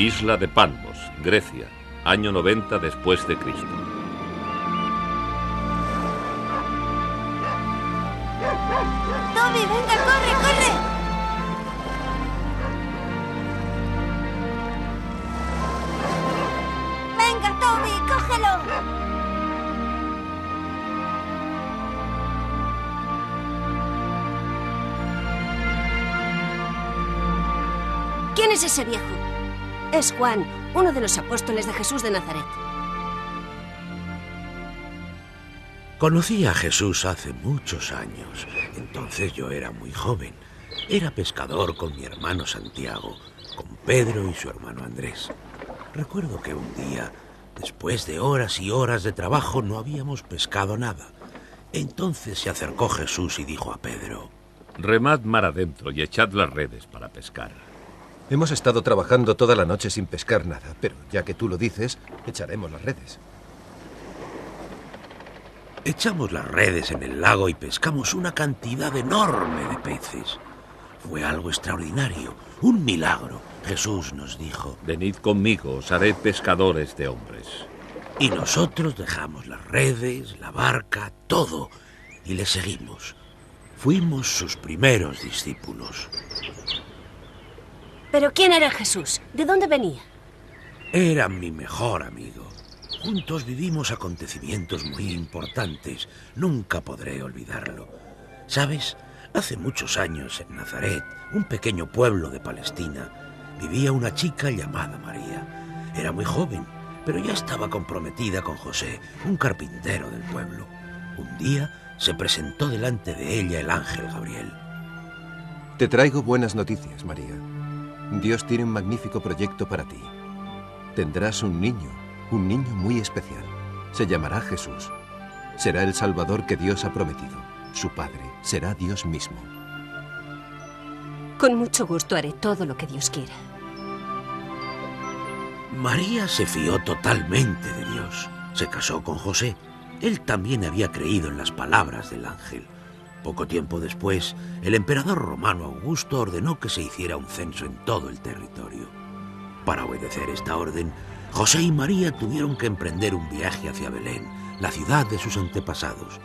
Isla de Patmos, Grecia, año 90 después de Cristo. ¡Toby, venga, corre, corre! ¡Venga, Toby, cógelo! ¿Quién es ese viejo? Es Juan, uno de los apóstoles de Jesús de Nazaret. Conocí a Jesús hace muchos años. Entonces yo era muy joven. Era pescador con mi hermano Santiago, con Pedro y su hermano Andrés. Recuerdo que un día, después de horas y horas de trabajo, no habíamos pescado nada. Entonces se acercó Jesús y dijo a Pedro: remad mar adentro y echad las redes para pescar. Hemos estado trabajando toda la noche sin pescar nada, pero ya que tú lo dices, echaremos las redes. Echamos las redes en el lago y pescamos una cantidad enorme de peces. Fue algo extraordinario, un milagro. Jesús nos dijo: venid conmigo, os haré pescadores de hombres. Y nosotros dejamos las redes, la barca, todo, y le seguimos. Fuimos sus primeros discípulos. ¿Pero quién era Jesús? ¿De dónde venía? Era mi mejor amigo. Juntos vivimos acontecimientos muy importantes. Nunca podré olvidarlo. ¿Sabes? Hace muchos años en Nazaret, un pequeño pueblo de Palestina, vivía una chica llamada María. Era muy joven, pero ya estaba comprometida con José, un carpintero del pueblo. Un día se presentó delante de ella el ángel Gabriel. Te traigo buenas noticias, María. Dios tiene un magnífico proyecto para ti. Tendrás un niño muy especial. Se llamará Jesús. Será el Salvador que Dios ha prometido. Su padre será Dios mismo. Con mucho gusto haré todo lo que Dios quiera. María se fió totalmente de Dios. Se casó con José. Él también había creído en las palabras del ángel. Poco tiempo después, el emperador romano Augusto ordenó que se hiciera un censo en todo el territorio. Para obedecer esta orden, José y María tuvieron que emprender un viaje hacia Belén, la ciudad de sus antepasados.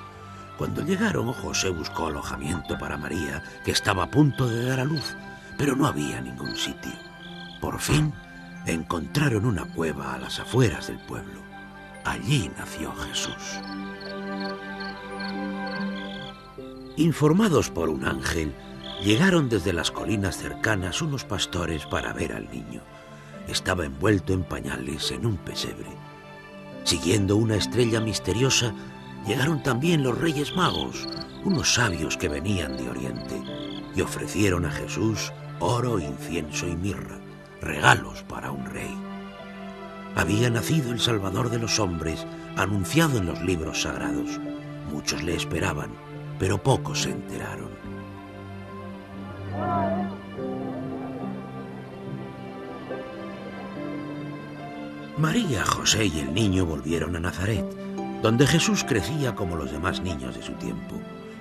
Cuando llegaron, José buscó alojamiento para María, que estaba a punto de dar a luz, pero no había ningún sitio. Por fin, encontraron una cueva a las afueras del pueblo. Allí nació Jesús. Informados por un ángel, llegaron desde las colinas cercanas unos pastores para ver al niño. Estaba envuelto en pañales en un pesebre. Siguiendo una estrella misteriosa, llegaron también los Reyes Magos, unos sabios que venían de Oriente, y ofrecieron a Jesús oro, incienso y mirra, regalos para un rey. Había nacido el Salvador de los hombres, anunciado en los libros sagrados. Muchos le esperaban, pero pocos se enteraron. María, José y el niño volvieron a Nazaret, donde Jesús crecía como los demás niños de su tiempo.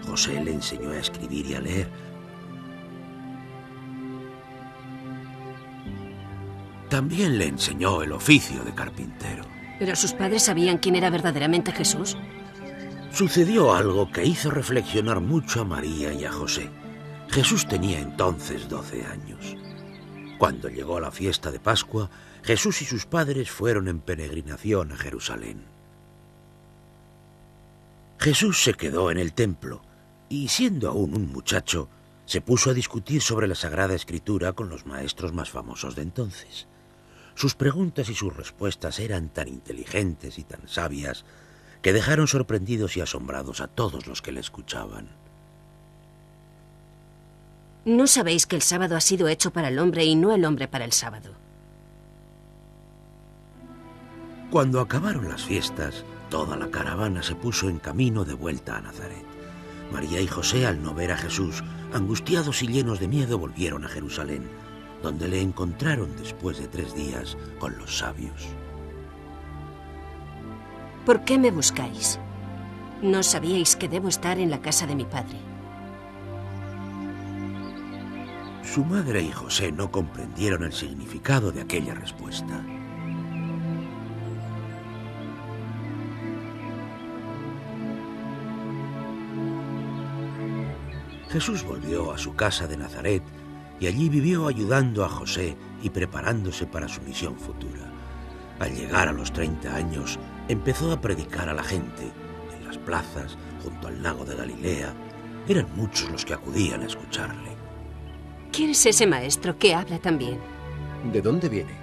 José le enseñó a escribir y a leer. También le enseñó el oficio de carpintero. ¿Pero sus padres sabían quién era verdaderamente Jesús? Sucedió algo que hizo reflexionar mucho a María y a José. Jesús tenía entonces 12 años. Cuando llegó la fiesta de Pascua, Jesús y sus padres fueron en peregrinación a Jerusalén. Jesús se quedó en el templo y, siendo aún un muchacho, se puso a discutir sobre la Sagrada Escritura con los maestros más famosos de entonces. Sus preguntas y sus respuestas eran tan inteligentes y tan sabias que dejaron sorprendidos y asombrados a todos los que le escuchaban. ¿No sabéis que el sábado ha sido hecho para el hombre y no el hombre para el sábado? Cuando acabaron las fiestas, toda la caravana se puso en camino de vuelta a Nazaret. María y José, al no ver a Jesús, angustiados y llenos de miedo, volvieron a Jerusalén, donde le encontraron después de 3 días con los sabios. ¿Por qué me buscáis? ¿No sabíais que debo estar en la casa de mi padre? Su madre y José no comprendieron el significado de aquella respuesta. Jesús volvió a su casa de Nazaret y allí vivió ayudando a José y preparándose para su misión futura. Al llegar a los 30 años, empezó a predicar a la gente. En las plazas, junto al lago de Galilea, eran muchos los que acudían a escucharle. ¿Quién es ese maestro que habla tan bien? ¿De dónde viene?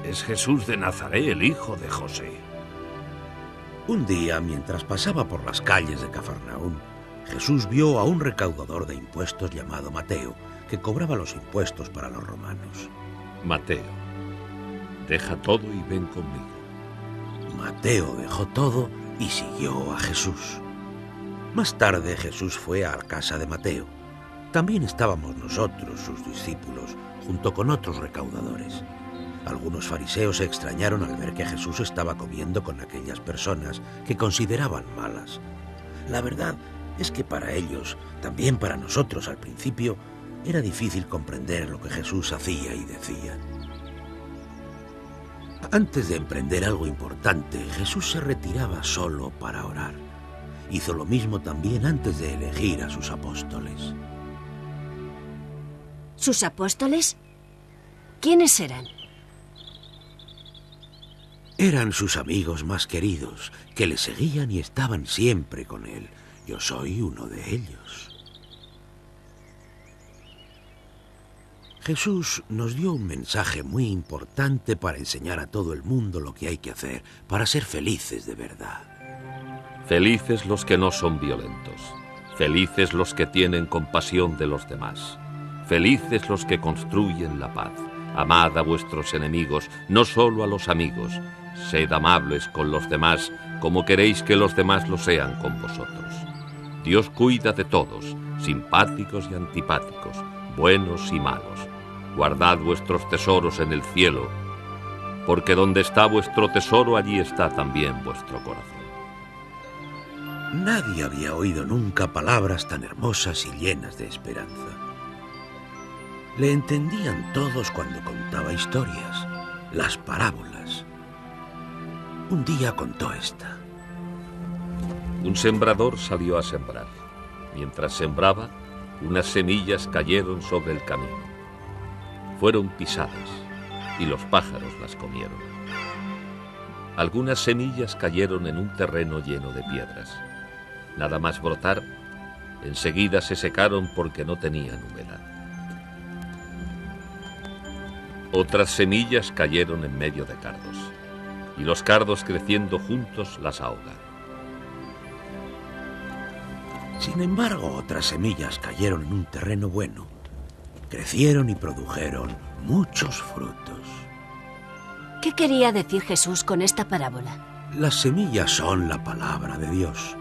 Es Jesús de Nazaret, el hijo de José. Un día, mientras pasaba por las calles de Cafarnaún, Jesús vio a un recaudador de impuestos llamado Mateo, que cobraba los impuestos para los romanos. Mateo, deja todo y ven conmigo. Mateo dejó todo y siguió a Jesús. Más tarde Jesús fue a la casa de Mateo. También estábamos nosotros, sus discípulos, junto con otros recaudadores. Algunos fariseos se extrañaron al ver que Jesús estaba comiendo con aquellas personas que consideraban malas. La verdad es que para ellos, también para nosotros al principio, era difícil comprender lo que Jesús hacía y decía. Antes de emprender algo importante, Jesús se retiraba solo para orar. Hizo lo mismo también antes de elegir a sus apóstoles. ¿Sus apóstoles? ¿Quiénes eran? Eran sus amigos más queridos, que le seguían y estaban siempre con él. Yo soy uno de ellos. Jesús nos dio un mensaje muy importante para enseñar a todo el mundo lo que hay que hacer para ser felices de verdad. Felices los que no son violentos. Felices los que tienen compasión de los demás. Felices los que construyen la paz. Amad a vuestros enemigos, no solo a los amigos. Sed amables con los demás, como queréis que los demás lo sean con vosotros. Dios cuida de todos, simpáticos y antipáticos, buenos y malos. Guardad vuestros tesoros en el cielo, porque donde está vuestro tesoro, allí está también vuestro corazón. Nadie había oído nunca palabras tan hermosas y llenas de esperanza. Le entendían todos cuando contaba historias, las parábolas. Un día contó esta. Un sembrador salió a sembrar. Mientras sembraba, unas semillas cayeron sobre el camino. Fueron pisadas y los pájaros las comieron. Algunas semillas cayeron en un terreno lleno de piedras. Nada más brotar, enseguida se secaron porque no tenían humedad. Otras semillas cayeron en medio de cardos, y los cardos creciendo juntos las ahogaron. Sin embargo, otras semillas cayeron en un terreno bueno. Crecieron y produjeron muchos frutos. ¿Qué quería decir Jesús con esta parábola? Las semillas son la palabra de Dios.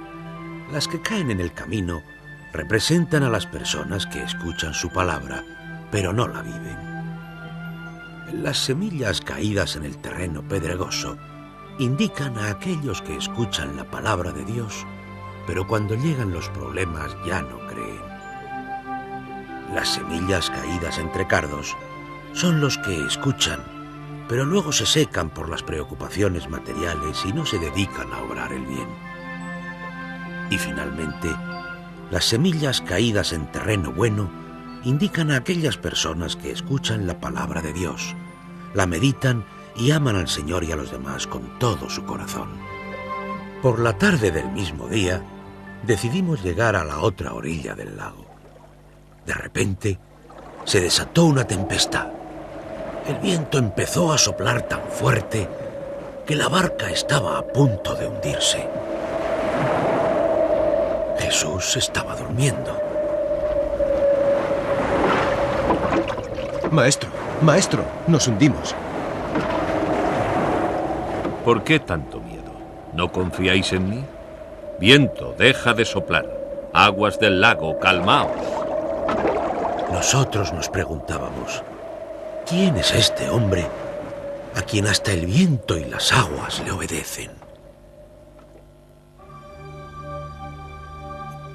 Las que caen en el camino representan a las personas que escuchan su palabra, pero no la viven. Las semillas caídas en el terreno pedregoso indican a aquellos que escuchan la palabra de Dios, pero cuando llegan los problemas ya no creen. Las semillas caídas entre cardos son los que escuchan, pero luego se secan por las preocupaciones materiales y no se dedican a obrar el bien. Y finalmente, las semillas caídas en terreno bueno indican a aquellas personas que escuchan la palabra de Dios, la meditan y aman al Señor y a los demás con todo su corazón. Por la tarde del mismo día, decidimos llegar a la otra orilla del lago. De repente, se desató una tempestad. El viento empezó a soplar tan fuerte que la barca estaba a punto de hundirse. Jesús estaba durmiendo. Maestro, nos hundimos. ¿Por qué tanto miedo? ¿No confiáis en mí? Viento, deja de soplar. Aguas del lago, calmaos. Nosotros nos preguntábamos, ¿quién es este hombre a quien hasta el viento y las aguas le obedecen?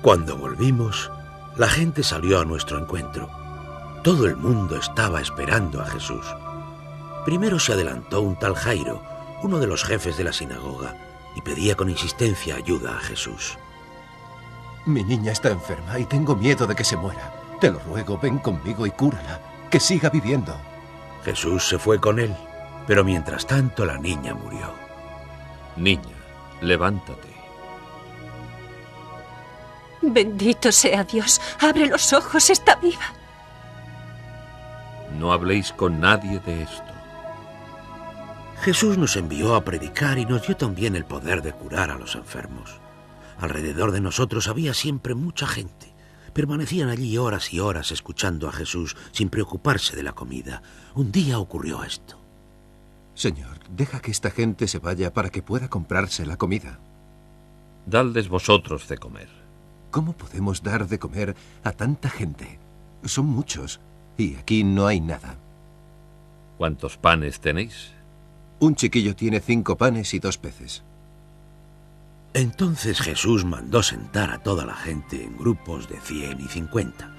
Cuando volvimos, la gente salió a nuestro encuentro. Todo el mundo estaba esperando a Jesús. Primero se adelantó un tal Jairo, uno de los jefes de la sinagoga, y pedía con insistencia ayuda a Jesús. Mi niña está enferma y tengo miedo de que se muera. Te lo ruego, ven conmigo y cúrala, que siga viviendo. Jesús se fue con él, pero mientras tanto la niña murió. Niña, levántate. Bendito sea Dios. Abre los ojos, está viva. No habléis con nadie de esto. Jesús nos envió a predicar y nos dio también el poder de curar a los enfermos. Alrededor de nosotros había siempre mucha gente. Permanecían allí horas y horas escuchando a Jesús sin preocuparse de la comida. Un día ocurrió esto. Señor, deja que esta gente se vaya para que pueda comprarse la comida. Dadles vosotros de comer. ¿Cómo podemos dar de comer a tanta gente? Son muchos y aquí no hay nada. ¿Cuántos panes tenéis? Un chiquillo tiene 5 panes y 2 peces. Entonces Jesús mandó sentar a toda la gente en grupos de 100 y 50.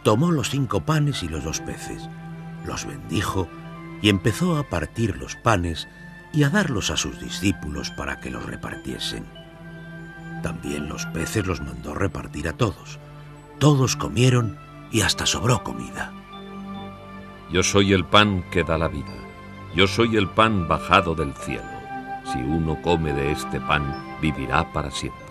Tomó los 5 panes y los 2 peces, los bendijo y empezó a partir los panes y a darlos a sus discípulos para que los repartiesen. También los peces los mandó repartir a todos. Todos comieron y hasta sobró comida. Yo soy el pan que da la vida. Yo soy el pan bajado del cielo. Si uno come de este pan, vivirá para siempre.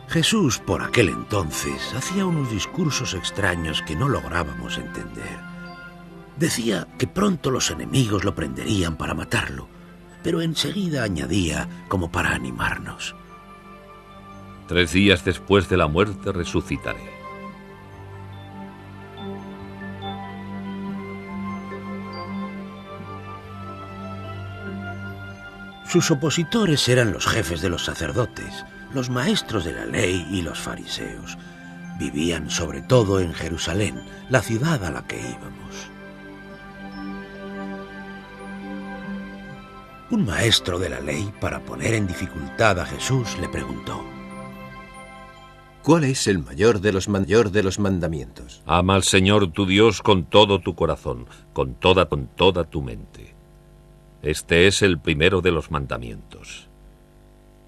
Jesús, por aquel entonces, hacía unos discursos extraños que no lográbamos entender. Decía que pronto los enemigos lo prenderían para matarlo, pero enseguida añadía, como para animarnos: 3 días después de la muerte resucitaré. Sus opositores eran los jefes de los sacerdotes, los maestros de la ley y los fariseos. Vivían sobre todo en Jerusalén, la ciudad a la que íbamos. Un maestro de la ley, para poner en dificultad a Jesús, le preguntó: ¿Cuál es el mayor de los mandamientos? Ama al Señor tu Dios con todo tu corazón, con toda tu mente. Este es el primero de los mandamientos.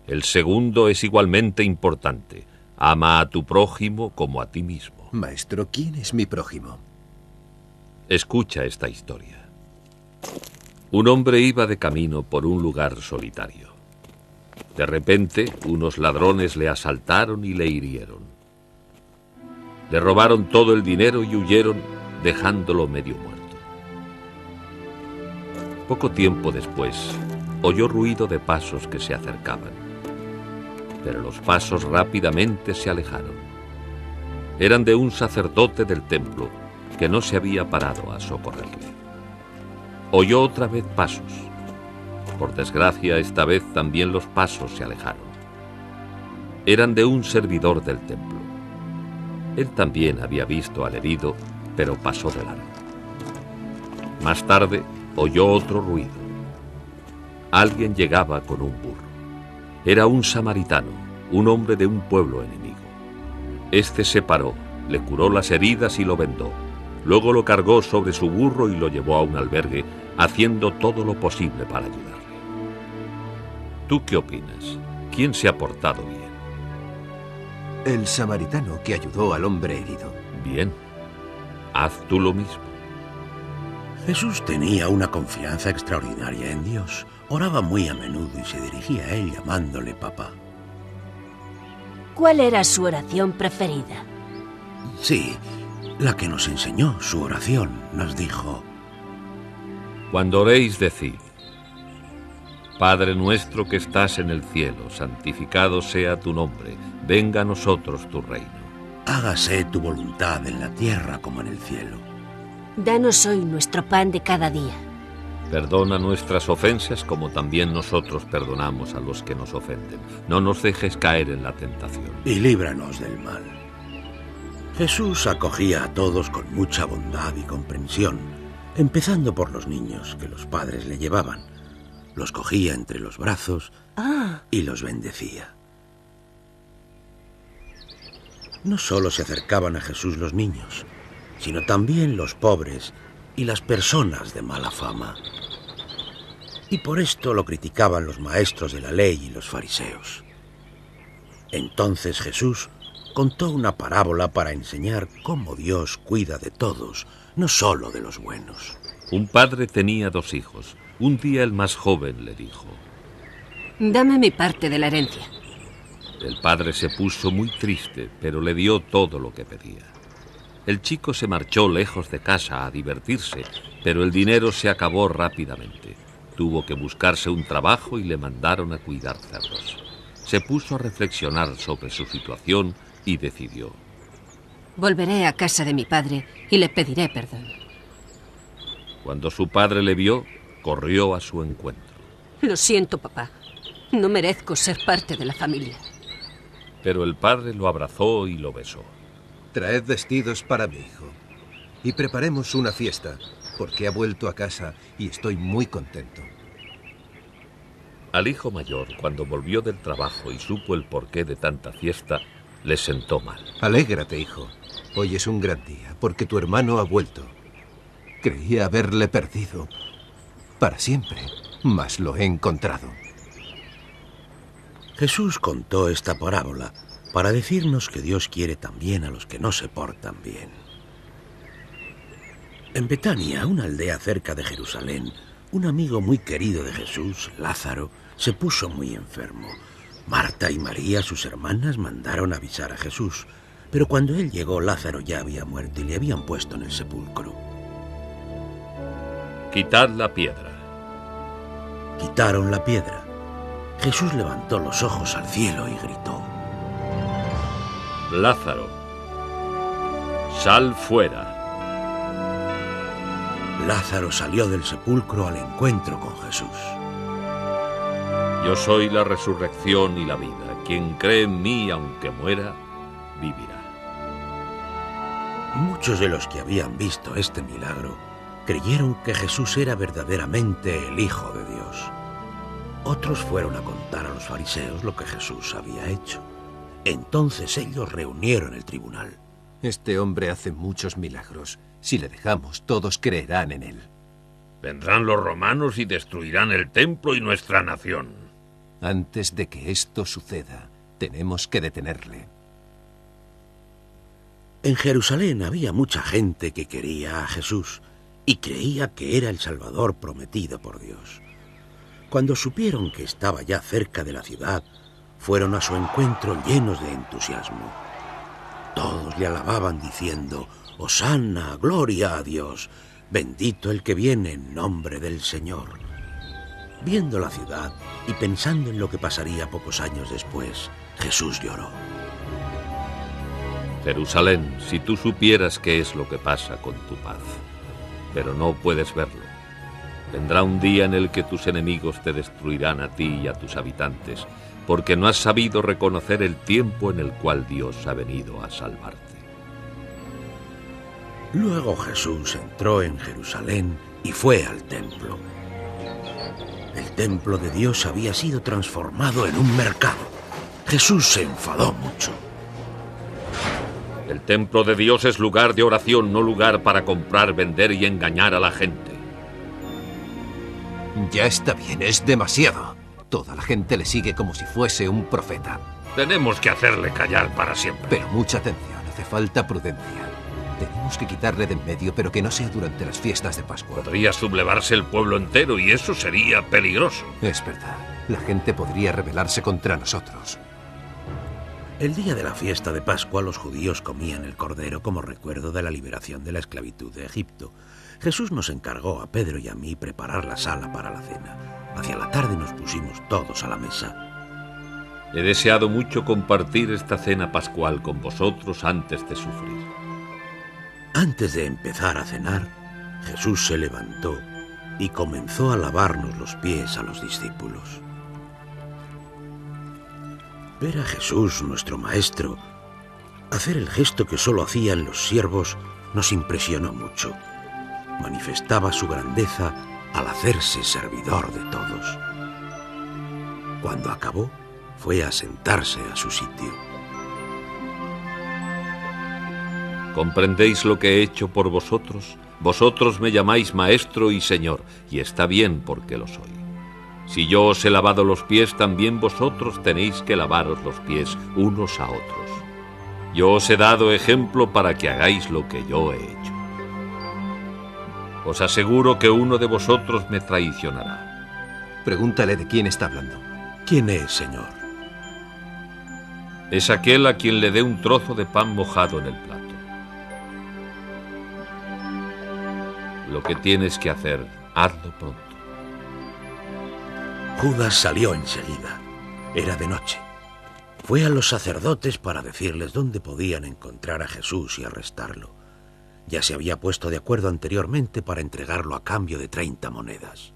El segundo es igualmente importante. Ama a tu prójimo como a ti mismo. Maestro, ¿quién es mi prójimo? Escucha esta historia. Un hombre iba de camino por un lugar solitario. De repente, unos ladrones le asaltaron y le hirieron. Le robaron todo el dinero y huyeron, dejándolo medio muerto. Poco tiempo después, oyó ruido de pasos que se acercaban. Pero los pasos rápidamente se alejaron. Eran de un sacerdote del templo que no se había parado a socorrerle. Oyó otra vez pasos. Por desgracia, esta vez también los pasos se alejaron. Eran de un servidor del templo. Él también había visto al herido, pero pasó de largo. Más tarde, oyó otro ruido. Alguien llegaba con un burro. Era un samaritano, un hombre de un pueblo enemigo. Este se paró, le curó las heridas y lo vendó. Luego lo cargó sobre su burro y lo llevó a un albergue, haciendo todo lo posible para ayudarle. ¿Tú qué opinas? ¿Quién se ha portado bien? El samaritano que ayudó al hombre herido. Bien. Haz tú lo mismo. Jesús tenía una confianza extraordinaria en Dios. Oraba muy a menudo y se dirigía a él llamándole papá. ¿Cuál era su oración preferida? Sí, la que nos enseñó su oración. Nos dijo: Cuando oréis, decid: Padre nuestro que estás en el cielo, santificado sea tu nombre, venga a nosotros tu reino. Hágase tu voluntad en la tierra como en el cielo. Danos hoy nuestro pan de cada día. Perdona nuestras ofensas como también nosotros perdonamos a los que nos ofenden. No nos dejes caer en la tentación. Y líbranos del mal. Jesús acogía a todos con mucha bondad y comprensión, empezando por los niños que los padres le llevaban. Los cogía entre los brazos y los bendecía. no solo se acercaban a Jesús los niños, sino también los pobres y las personas de mala fama. Y por esto lo criticaban los maestros de la ley y los fariseos. Entonces Jesús contó una parábola para enseñar cómo Dios cuida de todos, no solo de los buenos. Un padre tenía 2 hijos. Un día el más joven le dijo: Dame mi parte de la herencia. El padre se puso muy triste, pero le dio todo lo que pedía. El chico se marchó lejos de casa a divertirse, pero el dinero se acabó rápidamente. Tuvo que buscarse un trabajo y le mandaron a cuidar cerdos. Se puso a reflexionar sobre su situación y decidió: Volveré a casa de mi padre y le pediré perdón. Cuando su padre le vio, corrió a su encuentro. Lo siento, papá. No merezco ser parte de la familia. Pero el padre lo abrazó y lo besó. Traed vestidos para mi hijo y preparemos una fiesta, porque ha vuelto a casa y estoy muy contento. Al hijo mayor, cuando volvió del trabajo y supo el porqué de tanta fiesta, le sentó mal. Alégrate, hijo. Hoy es un gran día, porque tu hermano ha vuelto. Creía haberle perdido para siempre, mas lo he encontrado. Jesús contó esta parábola para decirnos que Dios quiere también a los que no se portan bien. En Betania, una aldea cerca de Jerusalén, un amigo muy querido de Jesús, Lázaro, se puso muy enfermo. Marta y María, sus hermanas, mandaron avisar a Jesús, pero cuando él llegó, Lázaro ya había muerto y le habían puesto en el sepulcro. Quitad la piedra. Quitaron la piedra. Jesús levantó los ojos al cielo y gritó: Lázaro, sal fuera. Lázaro salió del sepulcro al encuentro con Jesús. Yo soy la resurrección y la vida. Quien cree en mí, aunque muera, vivirá. Muchos de los que habían visto este milagro creyeron que Jesús era verdaderamente el Hijo de Dios. Otros fueron a contar a los fariseos lo que Jesús había hecho. Entonces ellos reunieron el tribunal. Este hombre hace muchos milagros. Si le dejamos, todos creerán en él. Vendrán los romanos y destruirán el templo y nuestra nación. Antes de que esto suceda, tenemos que detenerle. En Jerusalén había mucha gente que quería a Jesús y creía que era el Salvador prometido por Dios. Cuando supieron que estaba ya cerca de la ciudad, fueron a su encuentro llenos de entusiasmo. Todos le alababan diciendo: «Hosanna, gloria a Dios, bendito el que viene en nombre del Señor». Viendo la ciudad y pensando en lo que pasaría pocos años después, Jesús lloró. Jerusalén, si tú supieras qué es lo que pasa con tu paz, pero no puedes verlo. Vendrá un día en el que tus enemigos te destruirán a ti y a tus habitantes, porque no has sabido reconocer el tiempo en el cual Dios ha venido a salvarte. Luego Jesús entró en Jerusalén y fue al templo. El templo de Dios había sido transformado en un mercado. Jesús se enfadó mucho. El templo de Dios es lugar de oración, no lugar para comprar, vender y engañar a la gente. Ya está bien, es demasiado. Toda la gente le sigue como si fuese un profeta. Tenemos que hacerle callar para siempre. Pero mucha atención, hace falta prudencia. Tenemos que quitarle de en medio, pero que no sea durante las fiestas de Pascua. Podría sublevarse el pueblo entero y eso sería peligroso. Es verdad, la gente podría rebelarse contra nosotros. El día de la fiesta de Pascua los judíos comían el cordero como recuerdo de la liberación de la esclavitud de Egipto. Jesús nos encargó a Pedro y a mí preparar la sala para la cena. Hacia la tarde nos pusimos todos a la mesa. He deseado mucho compartir esta cena pascual con vosotros antes de sufrir. Antes de empezar a cenar, Jesús se levantó y comenzó a lavarnos los pies a los discípulos. Ver a Jesús, nuestro maestro, hacer el gesto que solo hacían los siervos nos impresionó mucho. Manifestaba su grandeza al hacerse servidor de todos. Cuando acabó, fue a sentarse a su sitio. ¿Comprendéis lo que he hecho por vosotros? Vosotros me llamáis maestro y señor, y está bien porque lo soy. Si yo os he lavado los pies, también vosotros tenéis que lavaros los pies unos a otros. Yo os he dado ejemplo para que hagáis lo que yo he hecho. Os aseguro que uno de vosotros me traicionará. Pregúntale de quién está hablando. ¿Quién es, Señor? Es aquel a quien le dé un trozo de pan mojado en el plato. Lo que tienes que hacer, hazlo pronto. Judas salió enseguida. Era de noche. Fue a los sacerdotes para decirles dónde podían encontrar a Jesús y arrestarlo. Ya se había puesto de acuerdo anteriormente para entregarlo a cambio de 30 monedas.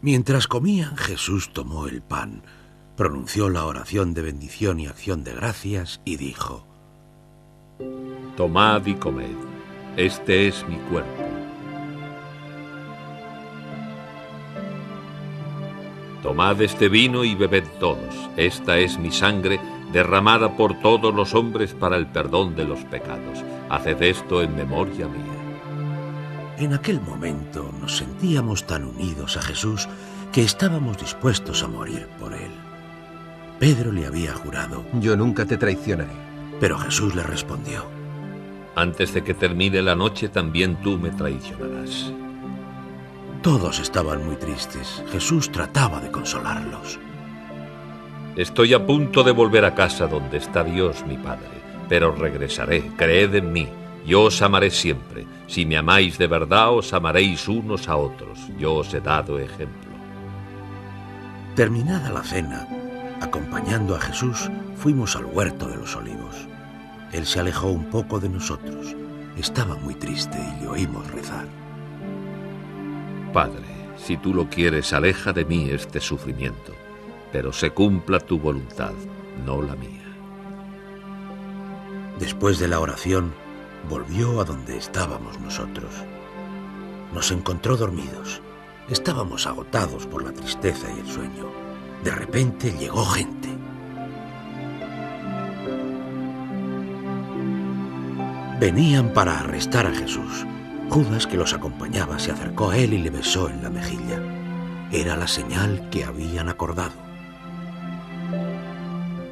Mientras comían, Jesús tomó el pan, pronunció la oración de bendición y acción de gracias y dijo: Tomad y comed, este es mi cuerpo. Tomad este vino y bebed todos, esta es mi sangre, derramada por todos los hombres para el perdón de los pecados. Haced esto en memoria mía. En aquel momento nos sentíamos tan unidos a Jesús que estábamos dispuestos a morir por él. Pedro le había jurado: Yo nunca te traicionaré. Pero Jesús le respondió: Antes de que termine la noche, también tú me traicionarás. Todos estaban muy tristes. Jesús trataba de consolarlos. Estoy a punto de volver a casa donde está Dios mi Padre, pero regresaré, creed en mí, yo os amaré siempre. Si me amáis de verdad, os amaréis unos a otros. Yo os he dado ejemplo. Terminada la cena, acompañando a Jesús, fuimos al huerto de los olivos. Él se alejó un poco de nosotros. Estaba muy triste y le oímos rezar: Padre, si tú lo quieres, aleja de mí este sufrimiento, pero se cumpla tu voluntad, no la mía. Después de la oración, volvió a donde estábamos nosotros. Nos encontró dormidos. Estábamos agotados por la tristeza y el sueño. De repente llegó gente. Venían para arrestar a Jesús. Judas, que los acompañaba, se acercó a él y le besó en la mejilla. Era la señal que habían acordado.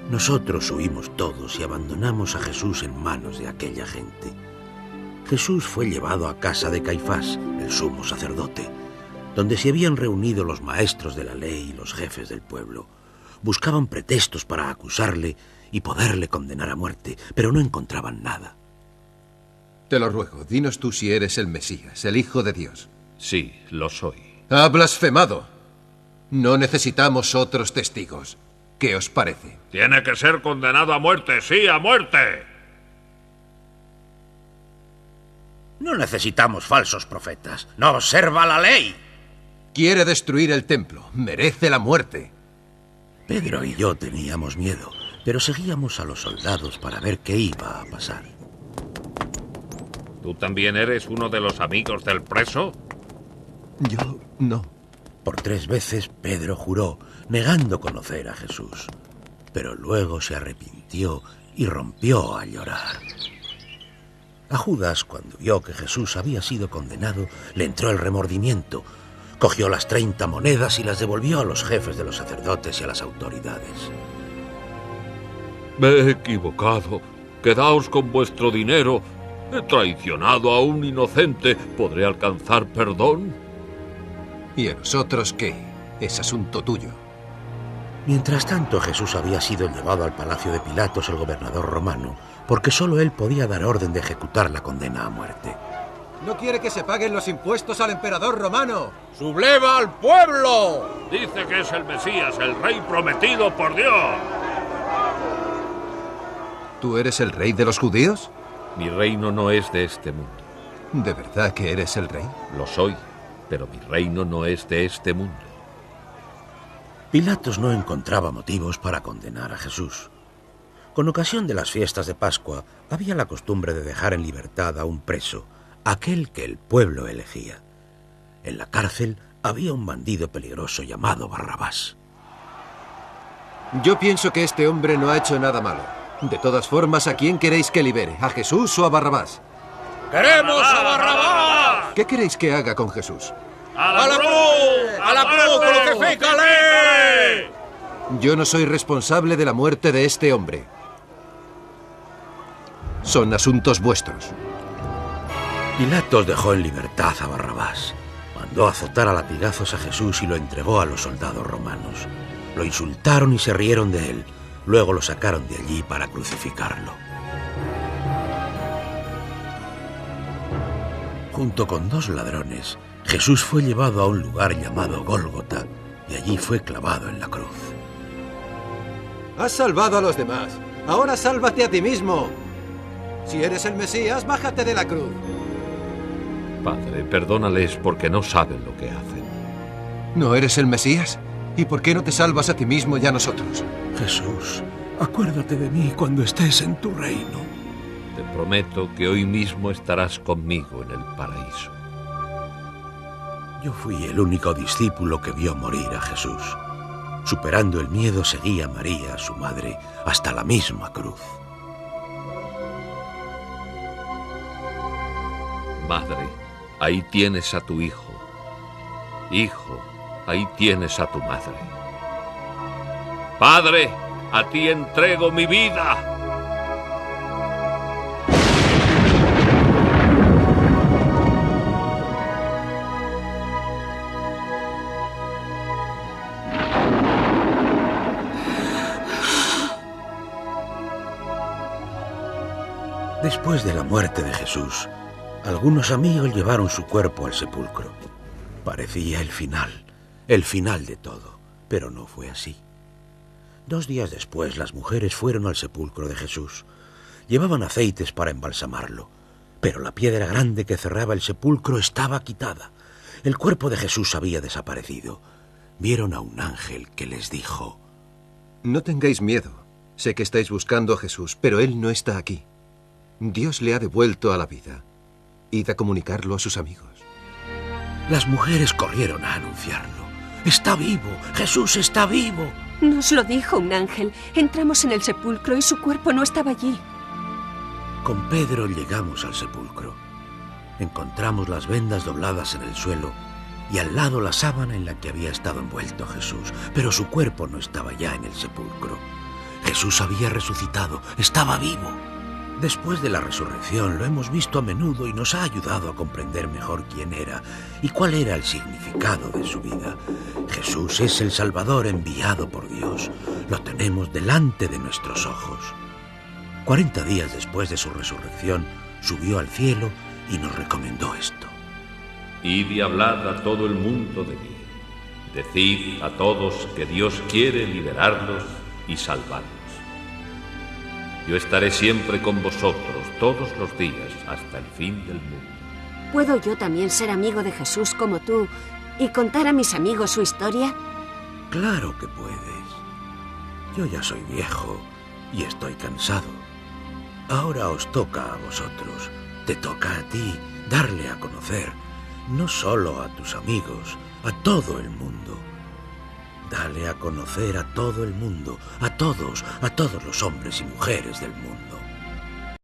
Nosotros huimos todos y abandonamos a Jesús en manos de aquella gente. Jesús fue llevado a casa de Caifás, el sumo sacerdote, donde se habían reunido los maestros de la ley y los jefes del pueblo. Buscaban pretextos para acusarle y poderle condenar a muerte, pero no encontraban nada. Te lo ruego, dinos tú si eres el Mesías, el Hijo de Dios. Sí, lo soy. ¡Ha blasfemado! No necesitamos otros testigos. ¿Qué os parece? Tiene que ser condenado a muerte, sí, a muerte. No necesitamos falsos profetas. ¡No observa la ley! Quiere destruir el templo. Merece la muerte. Pedro y yo teníamos miedo, pero seguíamos a los soldados para ver qué iba a pasar. ¿Tú también eres uno de los amigos del preso? Yo no. Por 3 veces Pedro juró, negando conocer a Jesús. Pero luego se arrepintió y rompió a llorar. A Judas, cuando vio que Jesús había sido condenado, le entró el remordimiento. Cogió las 30 monedas y las devolvió a los jefes de los sacerdotes y a las autoridades. Me he equivocado. Quedaos con vuestro dinero. He traicionado a un inocente. ¿Podré alcanzar perdón? ¿Y a nosotros qué? Es asunto tuyo. Mientras tanto, Jesús había sido llevado al palacio de Pilatos, el gobernador romano, porque solo él podía dar orden de ejecutar la condena a muerte. ¿No quiere que se paguen los impuestos al emperador romano? ¡Subleva al pueblo! Dice que es el Mesías, el rey prometido por Dios. ¿Tú eres el rey de los judíos? Mi reino no es de este mundo. ¿De verdad que eres el rey? Lo soy, pero mi reino no es de este mundo. Pilatos no encontraba motivos para condenar a Jesús. Con ocasión de las fiestas de Pascua, había la costumbre de dejar en libertad a un preso, aquel que el pueblo elegía. En la cárcel había un bandido peligroso llamado Barrabás. Yo pienso que este hombre no ha hecho nada malo. De todas formas, ¿a quién queréis que libere? ¿A Jesús o a Barrabás? ¡Queremos a Barrabás! ¿Qué queréis que haga con Jesús? ¡A la cruz! ¡A la cruz! ¡Crucifícale! Yo no soy responsable de la muerte de este hombre. Son asuntos vuestros. Pilatos dejó en libertad a Barrabás. Mandó azotar a latigazos a Jesús y lo entregó a los soldados romanos. Lo insultaron y se rieron de él. Luego lo sacaron de allí para crucificarlo. Junto con 2 ladrones, Jesús fue llevado a un lugar llamado Gólgota y allí fue clavado en la cruz. Has salvado a los demás. Ahora sálvate a ti mismo. Si eres el Mesías, bájate de la cruz. Padre, perdónales porque no saben lo que hacen. ¿No eres el Mesías? ¿Y por qué no te salvas a ti mismo y a nosotros? Jesús, acuérdate de mí cuando estés en tu reino. Te prometo que hoy mismo estarás conmigo en el paraíso. Yo fui el único discípulo que vio morir a Jesús. Superando el miedo, seguía a María, su madre, hasta la misma cruz. Madre, ahí tienes a tu hijo. Hijo, ahí tienes a tu madre. Padre, a ti entrego mi vida. Después de la muerte de Jesús, algunos amigos llevaron su cuerpo al sepulcro. Parecía el final de todo, pero no fue así. 2 días después, las mujeres fueron al sepulcro de Jesús. Llevaban aceites para embalsamarlo, pero la piedra grande que cerraba el sepulcro estaba quitada. El cuerpo de Jesús había desaparecido. Vieron a un ángel que les dijo: No tengáis miedo. Sé que estáis buscando a Jesús, pero Él no está aquí. Dios le ha devuelto a la vida. Id a comunicarlo a sus amigos. Las mujeres corrieron a anunciarlo. ¡Está vivo! ¡Jesús está vivo! Nos lo dijo un ángel. Entramos en el sepulcro y su cuerpo no estaba allí. Con Pedro llegamos al sepulcro. Encontramos las vendas dobladas en el suelo y al lado la sábana en la que había estado envuelto Jesús, pero su cuerpo no estaba ya en el sepulcro. Jesús había resucitado, estaba vivo. Después de la resurrección lo hemos visto a menudo y nos ha ayudado a comprender mejor quién era y cuál era el significado de su vida. Jesús es el Salvador enviado por Dios. Lo tenemos delante de nuestros ojos. 40 días después de su resurrección, subió al cielo y nos recomendó esto. Id y hablad a todo el mundo de mí. Decid a todos que Dios quiere liberarlos y salvarlos. Yo estaré siempre con vosotros todos los días hasta el fin del mundo. ¿Puedo yo también ser amigo de Jesús como tú y contar a mis amigos su historia? Claro que puedes. Yo ya soy viejo y estoy cansado. Ahora os toca a vosotros. Te toca a ti darle a conocer, no solo a tus amigos, a todo el mundo. Dale a conocer a todo el mundo, a todos los hombres y mujeres del mundo.